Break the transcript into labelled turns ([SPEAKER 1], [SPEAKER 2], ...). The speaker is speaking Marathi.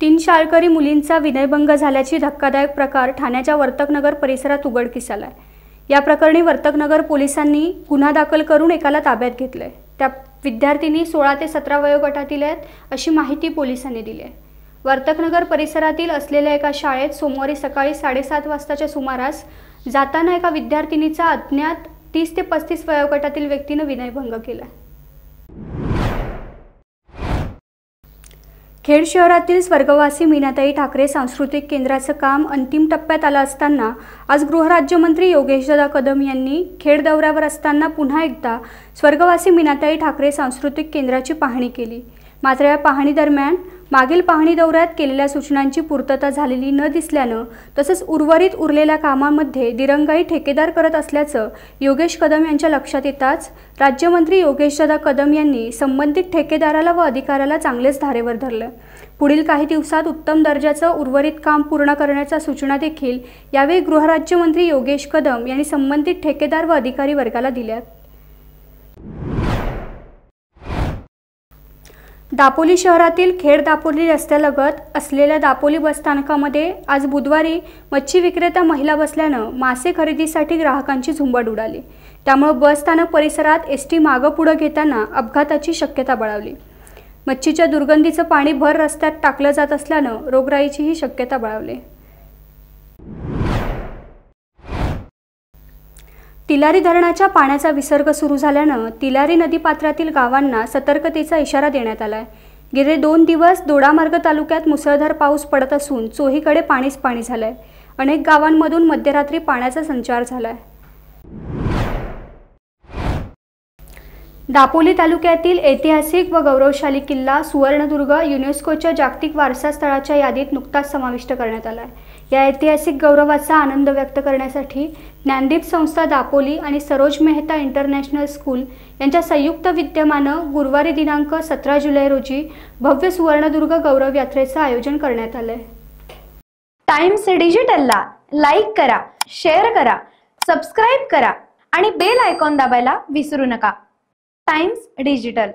[SPEAKER 1] तीन शाळकरी मुलींचा विनयभंग झाल्याची धक्कादायक प्रकार ठाण्याच्या वर्तकनगर परिसरात उघडकीस आलाय। या प्रकरणी वर्तकनगर पोलिसांनी गुन्हा दाखल करून एकाला ताब्यात घेतलंय। त्या विद्यार्थिनी 16 ते 17 वयोगटातील आहेत अशी माहिती पोलिसांनी दिली आहे। वर्तकनगर परिसरातील असलेल्या एका शाळेत सोमवारी सकाळी 7:30 वाजताच्या सुमारास जाताना एका विद्यार्थिनीचा अज्ञात 30 ते 35 वयोगटातील व्यक्तीने विनयभंग केला। खेड शहरातील स्वर्गवासी मीनाताई ठाकरे सांस्कृतिक केंद्राचं काम अंतिम टप्प्यात आलं असताना आज गृहराज्यमंत्री योगेशदादा कदम यांनी खेड दौऱ्यावर असताना पुन्हा एकदा स्वर्गवासी मीनाताई ठाकरे सांस्कृतिक केंद्राची पाहणी केली। मात्र या पाहणी दरम्यान मागील पाहणी दौऱ्यात केलेल्या सूचनांची पूर्तता झालेली न दिसल्यानं तसंच उरलेल्या कामांमध्ये दिरंगाई ठेकेदार करत असल्याचं योगेश कदम यांच्या लक्षात येताच राज्यमंत्री योगेशदादा कदम यांनी संबंधित ठेकेदाराला व अधिकाऱ्याला चांगलेच धारेवर धरलं। पुढील काही दिवसात उत्तम दर्जाचं उर्वरित काम पूर्ण करण्याच्या सूचना देखील यावेळी गृहराज्यमंत्री योगेश कदम यांनी संबंधित ठेकेदार व अधिकारी वर्गाला दिल्यात। दापोली शहरातील खेड दापोली रस्त्यालगत असलेल्या दापोली बसस्थानकामध्ये आज बुधवारी मच्छी विक्रेता महिला बसल्यानं मासे खरेदीसाठी ग्राहकांची झुंबड उडाली। त्यामुळे बसस्थानक परिसरात एसटी मागं पुढे घेताना अपघाताची शक्यता बळावली। मच्छीच्या दुर्गंधीचं पाणी भर रस्त्यात टाकलं जात असल्यानं रोगराईचीही शक्यता बळावली। तिलारी धरणाच्या पाण्याचा विसर्ग सुरू झाल्यानं तिलारी नदीपात्रातील गावांना सतर्कतेचा इशारा देण्यात आलाय। गेले 2 दिवस दोडामार्ग तालुक्यात मुसळधार पाऊस पडत असून चोहीकडे पाणीच पाणी झालंय। अनेक गावांमधून मध्यरात्री पाण्याचा संचार झालाय। दापोली तालुक्यातील ऐतिहासिक व गौरवशाली किल्ला सुवर्णदुर्ग युनेस्कोच्या जागतिक वारसा स्थळाच्या यादीत नुकताच समाविष्ट करण्यात आला आहे। या ऐतिहासिक गौरवाचा आनंद व्यक्त करण्यासाठी ज्ञानदीप संस्था दापोली आणि सरोज मेहता इंटरनॅशनल स्कूल यांच्या संयुक्त विद्यमानं गुरुवारी दिनांक 17 जुलै रोजी भव्य सुवर्णदुर्ग गौरव यात्रेचं आयोजन करण्यात आलं आहे।
[SPEAKER 2] टाइम्स डिजिटलला लाईक करा, शेअर करा, सबस्क्राइब करा आणि बेल आयकॉन दाबायला विसरू नका। Times digital.